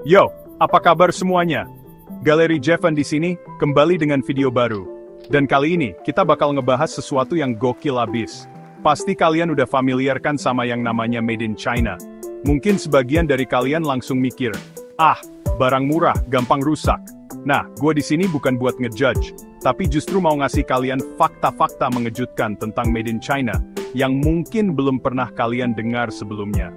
Yo, apa kabar semuanya? Galeri Jevan di sini, kembali dengan video baru. Dan kali ini, kita bakal ngebahas sesuatu yang gokil abis. Pasti kalian udah familiar kan sama yang namanya Made in China. Mungkin sebagian dari kalian langsung mikir, barang murah, gampang rusak. Nah, gue di sini bukan buat ngejudge, tapi justru mau ngasih kalian fakta-fakta mengejutkan tentang Made in China, yang mungkin belum pernah kalian dengar sebelumnya.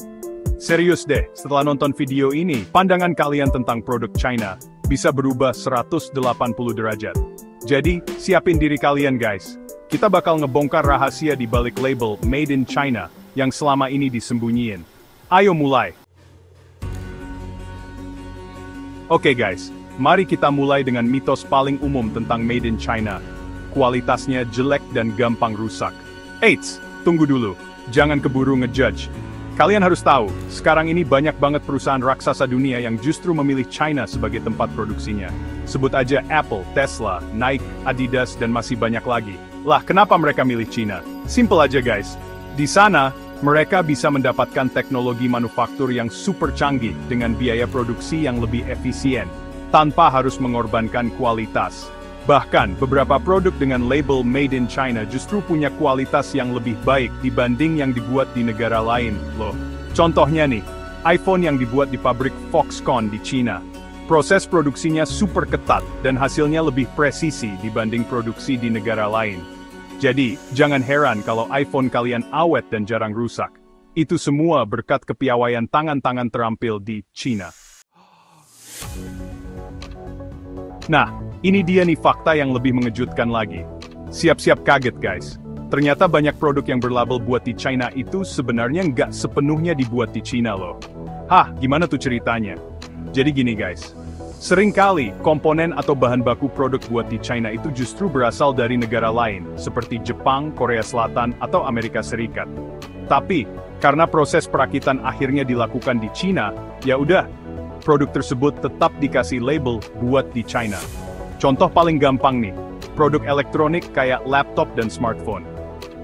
Serius deh, setelah nonton video ini, pandangan kalian tentang produk China bisa berubah 180 derajat. Jadi, siapin diri kalian guys. Kita bakal ngebongkar rahasia di balik label Made in China yang selama ini disembunyiin. Ayo mulai. Oke guys, mari kita mulai dengan mitos paling umum tentang Made in China. Kualitasnya jelek dan gampang rusak. Eits, tunggu dulu. Jangan keburu ngejudge. Kalian harus tahu, sekarang ini banyak banget perusahaan raksasa dunia yang justru memilih China sebagai tempat produksinya. Sebut aja Apple, Tesla, Nike, Adidas, dan masih banyak lagi. Lah, kenapa mereka milih China? Simple aja guys. Di sana, mereka bisa mendapatkan teknologi manufaktur yang super canggih dengan biaya produksi yang lebih efisien, tanpa harus mengorbankan kualitas. Bahkan, beberapa produk dengan label Made in China justru punya kualitas yang lebih baik dibanding yang dibuat di negara lain, loh. Contohnya nih, iPhone yang dibuat di pabrik Foxconn di China. Proses produksinya super ketat dan hasilnya lebih presisi dibanding produksi di negara lain. Jadi, jangan heran kalau iPhone kalian awet dan jarang rusak. Itu semua berkat kepiawaian tangan-tangan terampil di China. Nah, ini dia nih fakta yang lebih mengejutkan lagi. Siap-siap kaget guys. Ternyata banyak produk yang berlabel buat di China itu sebenarnya nggak sepenuhnya dibuat di China loh. Gimana tuh ceritanya? Jadi gini guys. Seringkali, komponen atau bahan baku produk buat di China itu justru berasal dari negara lain, seperti Jepang, Korea Selatan, atau Amerika Serikat. Tapi, karena proses perakitan akhirnya dilakukan di China, ya udah, produk tersebut tetap dikasih label buat di China. Contoh paling gampang nih, produk elektronik kayak laptop dan smartphone.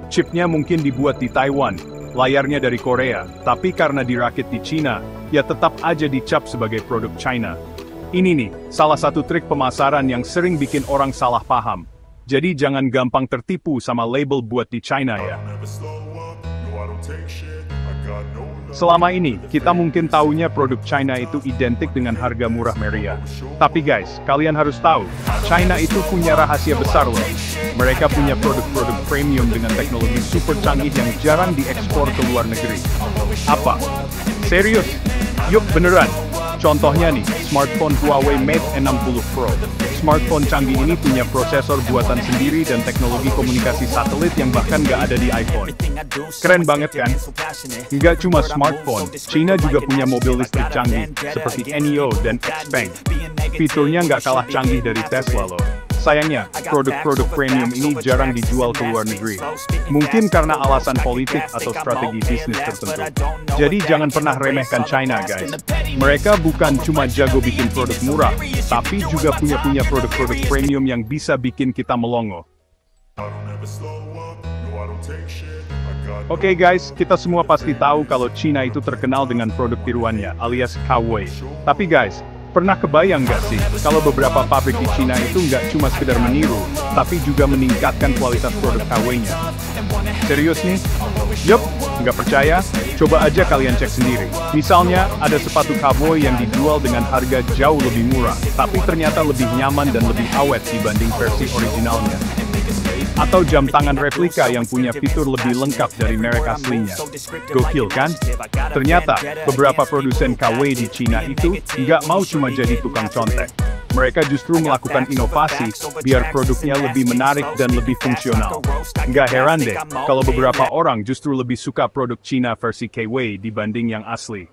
Chipnya mungkin dibuat di Taiwan, layarnya dari Korea, tapi karena dirakit di China, ya tetap aja dicap sebagai produk China. Ini nih, salah satu trik pemasaran yang sering bikin orang salah paham. Jadi jangan gampang tertipu sama label buat di China ya. Selama ini, kita mungkin taunya produk China itu identik dengan harga murah meriah. Tapi guys, kalian harus tahu, China itu punya rahasia besar loh. Mereka punya produk-produk premium dengan teknologi super canggih yang jarang diekspor ke luar negeri. Apa? Serius? Yuk beneran. Contohnya nih, smartphone Huawei Mate 60 Pro. Smartphone canggih ini punya prosesor buatan sendiri dan teknologi komunikasi satelit yang bahkan nggak ada di iPhone. Keren banget kan? Nggak cuma smartphone, China juga punya mobil listrik canggih, seperti NIO dan Xpeng. Fiturnya nggak kalah canggih dari Tesla loh. Sayangnya, produk-produk premium ini jarang dijual ke luar negeri. Mungkin karena alasan politik atau strategi bisnis tertentu. Jadi jangan pernah remehkan China guys. Mereka bukan cuma jago bikin produk murah, tapi juga punya produk-produk premium yang bisa bikin kita melongo. Oke guys, kita semua pasti tahu kalau China itu terkenal dengan produk tiruannya, alias KW. Tapi guys, pernah kebayang nggak sih, kalau beberapa pabrik di China itu nggak cuma sekedar meniru, tapi juga meningkatkan kualitas produk KW-nya? Serius nih? Yup, nggak percaya? Coba aja kalian cek sendiri. Misalnya, ada sepatu cowboy yang dijual dengan harga jauh lebih murah, tapi ternyata lebih nyaman dan lebih awet dibanding versi originalnya. Atau jam tangan replika yang punya fitur lebih lengkap dari merek aslinya. Gokil kan? Ternyata, beberapa produsen KW di China itu nggak mau cuma jadi tukang contek. Mereka justru melakukan inovasi biar produknya lebih menarik dan lebih fungsional. Nggak heran deh, kalau beberapa orang justru lebih suka produk China versi KW dibanding yang asli.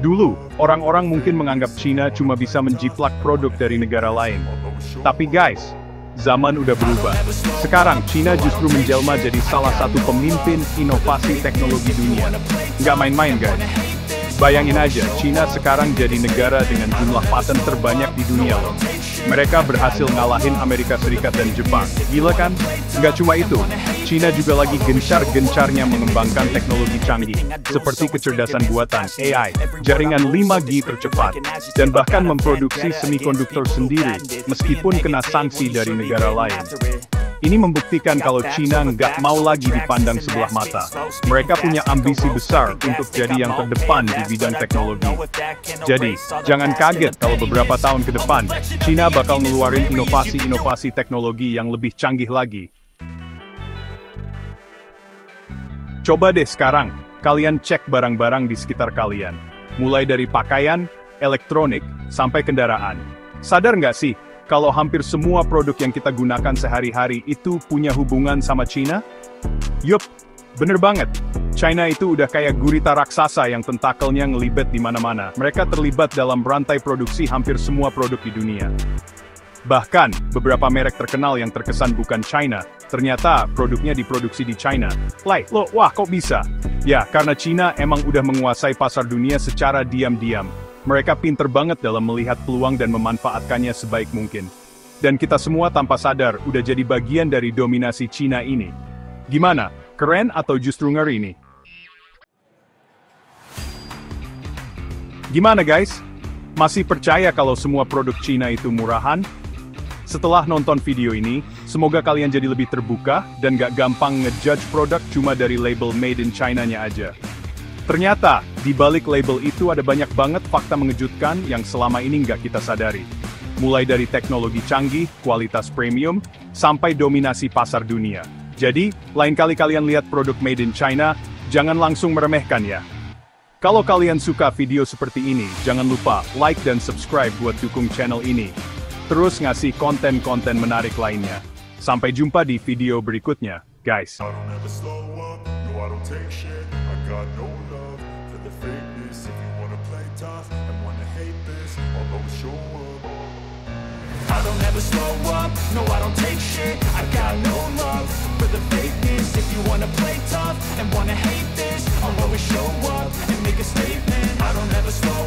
Dulu, orang-orang mungkin menganggap China cuma bisa menjiplak produk dari negara lain. Tapi guys, zaman udah berubah. Sekarang, China justru menjelma jadi salah satu pemimpin inovasi teknologi dunia. Nggak main-main guys. Bayangin aja, China sekarang jadi negara dengan jumlah paten terbanyak di dunia loh. Mereka berhasil ngalahin Amerika Serikat dan Jepang. Gila kan? Nggak cuma itu, China juga lagi gencar-gencarnya mengembangkan teknologi canggih, seperti kecerdasan buatan, AI, jaringan 5G tercepat, dan bahkan memproduksi semikonduktor sendiri, meskipun kena sanksi dari negara lain. Ini membuktikan kalau China nggak mau lagi dipandang sebelah mata. Mereka punya ambisi besar untuk jadi yang terdepan di bidang teknologi. Jadi, jangan kaget kalau beberapa tahun ke depan, China bakal ngeluarin inovasi-inovasi teknologi yang lebih canggih lagi. Coba deh sekarang, kalian cek barang-barang di sekitar kalian. Mulai dari pakaian, elektronik, sampai kendaraan. Sadar nggak sih? Kalau hampir semua produk yang kita gunakan sehari-hari itu punya hubungan sama China? Yup, bener banget. China itu udah kayak gurita raksasa yang tentakelnya ngelibet di mana-mana. Mereka terlibat dalam rantai produksi hampir semua produk di dunia. Bahkan, beberapa merek terkenal yang terkesan bukan China, ternyata produknya diproduksi di China. Wah kok bisa? Ya, karena China emang udah menguasai pasar dunia secara diam-diam. Mereka pinter banget dalam melihat peluang dan memanfaatkannya sebaik mungkin. Dan kita semua tanpa sadar udah jadi bagian dari dominasi China ini. Gimana? Keren atau justru ngeri nih? Gimana guys? Masih percaya kalau semua produk China itu murahan? Setelah nonton video ini, semoga kalian jadi lebih terbuka dan gak gampang ngejudge produk cuma dari label Made in China-nya aja. Ternyata, di balik label itu ada banyak banget fakta mengejutkan yang selama ini nggak kita sadari. Mulai dari teknologi canggih, kualitas premium, sampai dominasi pasar dunia. Jadi, lain kali kalian lihat produk made in China, jangan langsung meremehkan ya. Kalau kalian suka video seperti ini, jangan lupa like dan subscribe buat dukung channel ini. Terus ngasih konten-konten menarik lainnya. Sampai jumpa di video berikutnya, guys. Got no love for the fakeness. If you wanna play tough and wanna hate this, I'll always show up. I don't ever slow up, no I don't take shit. I got no love for the fakeness. If you wanna play tough and wanna hate this, I'll always show up and make a statement. I don't ever slow